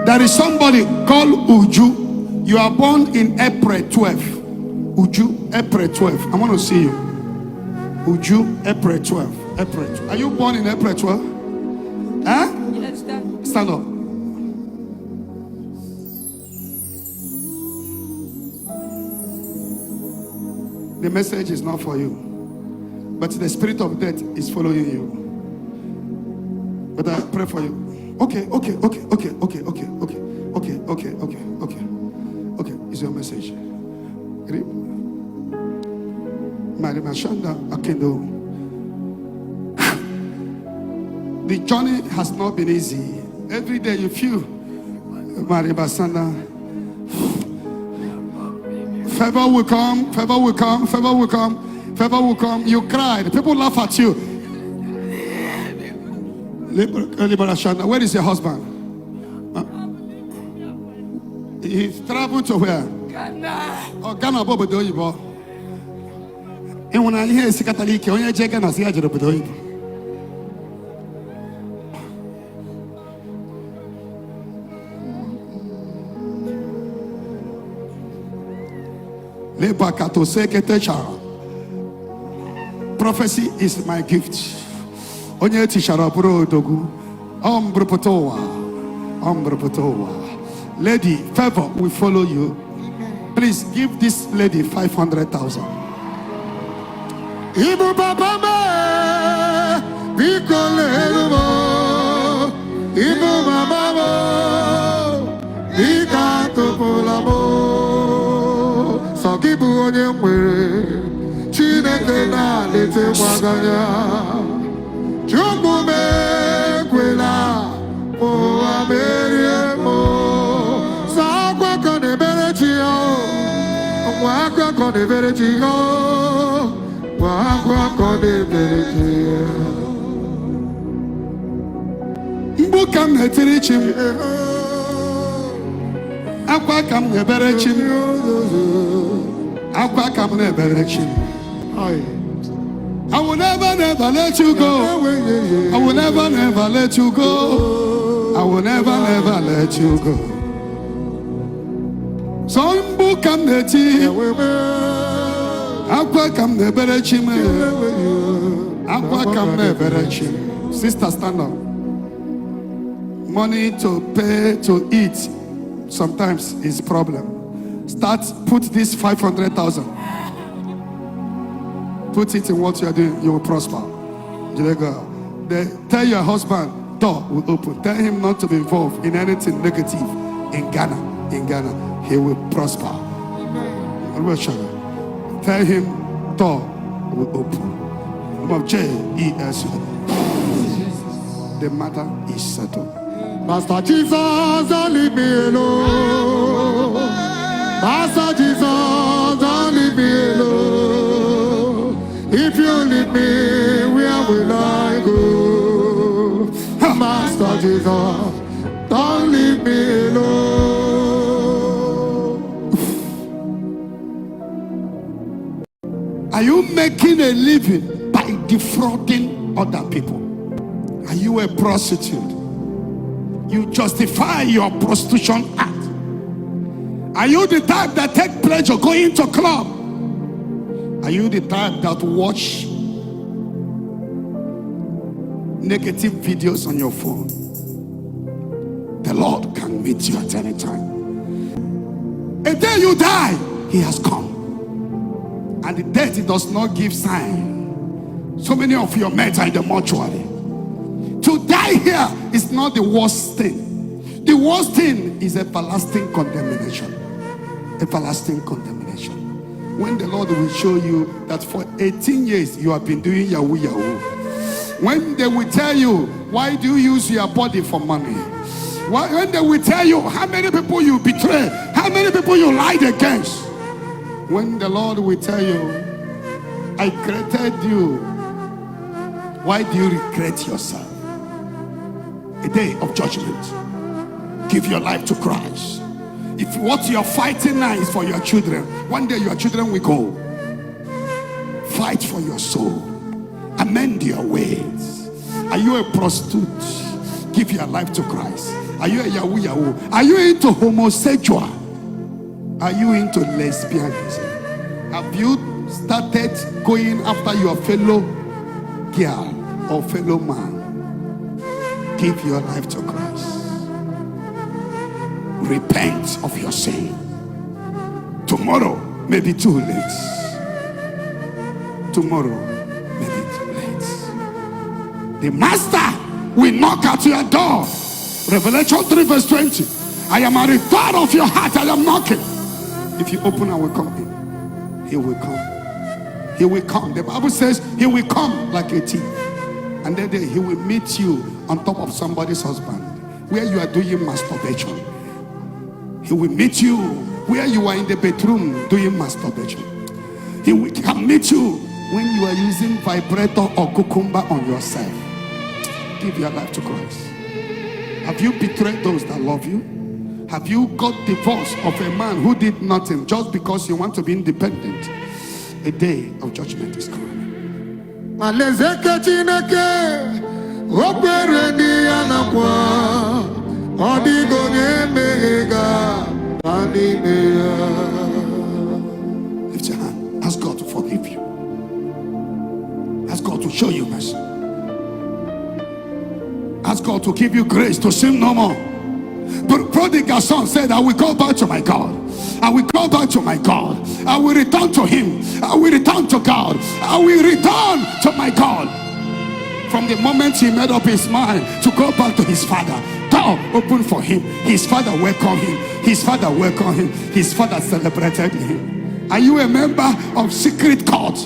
There is somebody called Uju. You are born in April 12. Uju, April 12. I want to see you. Uju, April 12. April 12. Are you born in April 12? Huh? Yes, Dad. Stand up. The message is not for you, but the spirit of death is following you. But I pray for you. Okay. It's your message. The journey has not been easy. Every day you feel, favor will come, favor will come, favor will come, favor will come. You cried. People laugh at you. Where is your husband? He's traveled to where? Ghana. Oh, Ghana, Bobo Doyibo. And when I hear Sikataliki, when I check and I see Ajaro Doyibo. Prophecy is my gift. Onye tishara bro dogu. Ombropotowa. Lady, favor will follow you. Please give this lady 500,000. Ibu papa me, Vicolero, Ibu mama, Vicato polamo, Sakibu onyemwe, Chineke na lete mwaganya, Jumbo me kwela, o ameriemo, Sakwa kone berechio, Wakwa kone berechio. Ebuka metrichim, Aqua come neberechim, Aqua come neberechim. I will never let you go. I will never let you go. I will never let you go. So Ebuka metrichim. Aqua come neberechim. Aqua come neberechim. Sister, stand up. Money to pay to eat sometimes is problem. Put this 500,000. Put it in what you are doing. You will prosper. Tell your husband door will open. Tell him not to be involved in anything negative in Ghana. In Ghana, he will prosper. Tell him door will open. J-E-S. The matter is settled. Master Jesus, don't leave me alone. Master Jesus, don't leave me alone. If you leave me, where will I go? Master Jesus, don't leave me alone. Are you making a living by defrauding other people? Are you a prostitute? You justify your prostitution act. Are you the type that take pleasure going to club? Are you the type that watch negative videos on your phone? The Lord can meet you at any time. A day you die, He has come. And the death does not give sign. So many of your mates are in the mortuary. To die here is not the worst thing. The worst thing is everlasting condemnation. Everlasting condemnation. When the Lord will show you that for 18 years you have been doing Yahoo Yahoo. When they will tell you, why do you use your body for money? When they will tell you how many people you betray, how many people you lied against. When the Lord will tell you, I created you, why do you regret yourself? A day of judgment. Give your life to Christ. If what you're fighting now is for your children, one day your children will go. Fight for your soul. Amend your ways. Are you a prostitute? Give your life to Christ. Are you a Yahoo Yahoo? Are you into homosexual? Are you into lesbianism? Have you started going after your fellow girl or fellow man? Give your life to Christ. Repent of your sin. Tomorrow may be too late. Tomorrow may be too late. The master will knock at your door. Revelation 3 verse 20. I am at the door of your heart. I am knocking. If you open, I will come in. He will come. He will come. The Bible says he will come like a thief. And then he will meet you on top of somebody's husband where you are doing masturbation. He will meet you where you are in the bedroom doing masturbation. He will come meet you when you are using vibrator or cucumber on yourself. Give your life to Christ. Have you betrayed those that love you? Have you got divorced of a man who did nothing just because you want to be independent? A day of judgment is coming. Lift your hand. Ask God to forgive you. Ask God to show you mercy. Ask God to give you grace to sin no more. But prodigal son said, I will go back to my God. I will go back to my God. I will return to him. I will return to God. I will return to my God. From the moment he made up his mind to go back to his father, door opened for him. His father welcomed him. His father welcomed him. His father celebrated him. Are you a member of secret court?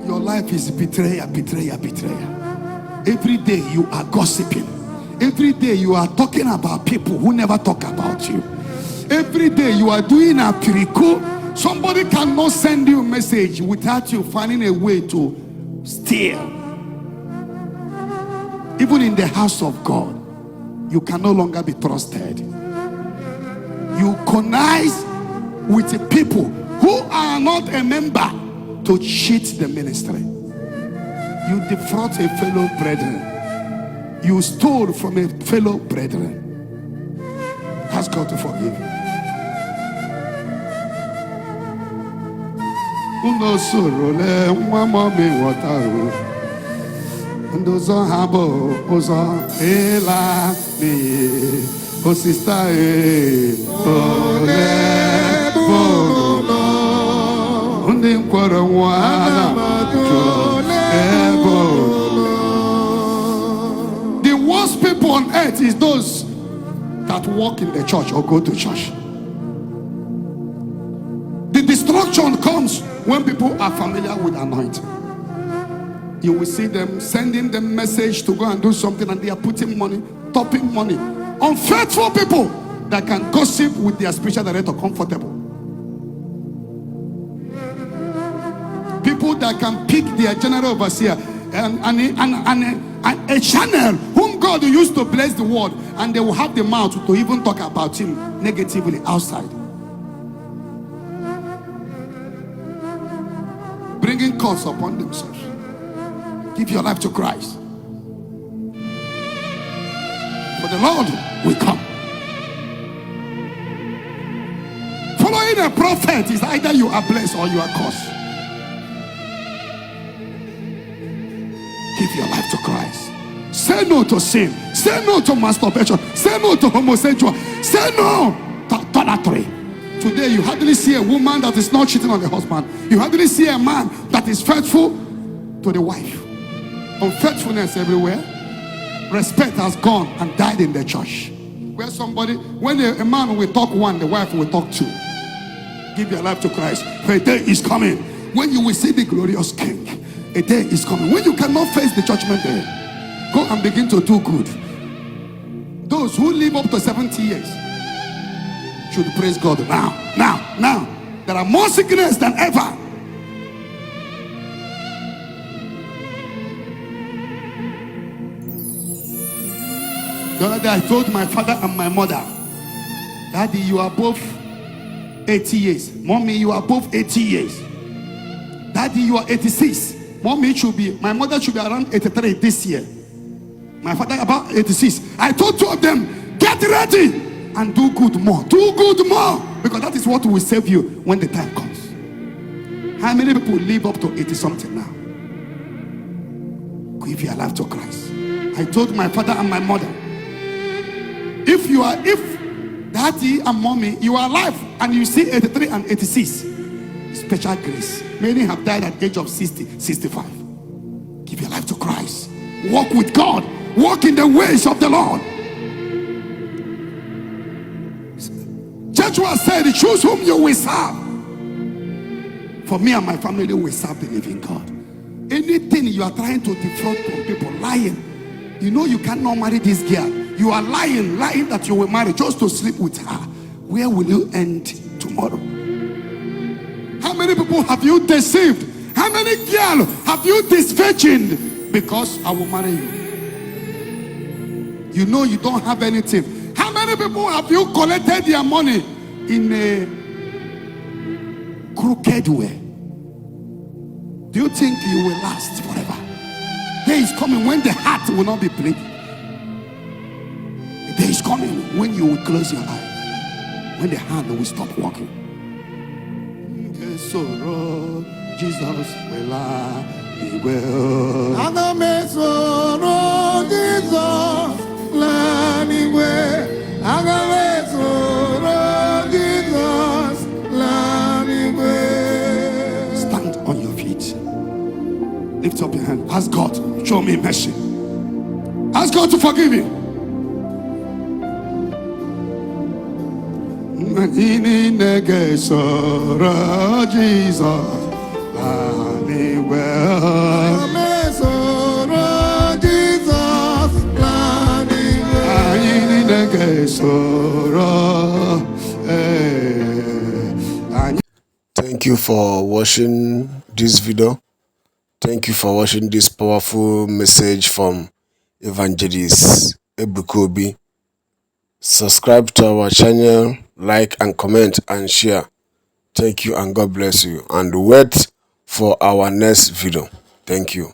Your life is betrayal. Every day you are gossiping. Every day you are talking about people who never talk about you. Every day you are doing a piriko. Somebody cannot send you a message without you finding a way to steal. Even in the house of God, you can no longer be trusted. You connive with the people who are not a member to cheat the ministry. You defraud a fellow brethren. You stole from a fellow brethren. Ask God to forgive you. Uno sorole mwamame wataru. Ndozo habo ozo ela mi o sister ole bono. Undi nkwara wana the worst people on earth is those that walk in the church or go to church. The destruction comes when people are familiar with anointing. You will see them sending them message to go and do something, and they are putting money, topping money. Unfaithful people that can gossip with their spiritual director comfortable. People that can pick their general overseer and a channel whom God used to bless the world, and they will have the mouth to even talk about him negatively outside. Bringing curse upon themselves. Give your life to Christ. For the Lord will come. Following a prophet is either you are blessed or you are cursed. Give your life to Christ. Say no to sin. Say no to masturbation. Say no to homosexual. Say no to idolatry. Today you hardly see a woman that is not cheating on the husband. You hardly see a man that is faithful to the wife. Unfaithfulness everywhere. Respect has gone and died in the church. Where somebody, when a man will talk one, the wife will talk two. Give your life to Christ. For a day is coming when you will see the glorious King. A day is coming when you cannot face the judgment day. Go and begin to do good. Those who live up to 70 years should praise God now. There are more sickness than ever. The other day I told my father and my mother, Daddy, you are both 80 years. Mommy, you are both 80 years. Daddy, you are 86. Mommy my mother should be around 83 this year. My father about 86. I told two of them, get ready and do good more. Do good more. Because that is what will save you when the time comes. How many people live up to 80 something now? Give your life to Christ. I told my father and my mother, if Daddy and Mommy, you are alive and you see 83 and 86, special grace. Many have died at the age of 60, 65. Give your life to Christ. Walk with God. Walk in the ways of the Lord. Joshua said, choose whom you will serve. For me and my family, we serve the living God. Anything you are trying to defraud from people, lying. You know you cannot marry this girl. You are lying that you will marry just to sleep with her. Where will you end tomorrow? How many people have you deceived? How many girls have you disvirgined? Because I will marry you. You know you don't have anything. How many people have you collected their money in a crooked way? Do you think you will last forever? Day is coming when the heart will not be bleeding. The day is coming when you will close your eyes, when the hand will stop working. Jesus stand on your feet. Lift up your hand. Ask God, show me mercy. Ask God to forgive you. Jesus. Thank you for watching this video. Thank you for watching this powerful message from Evangelist Ebuka. Subscribe to our channel, like and comment and share. Thank you and God bless you. And wait for our next video. Thank you.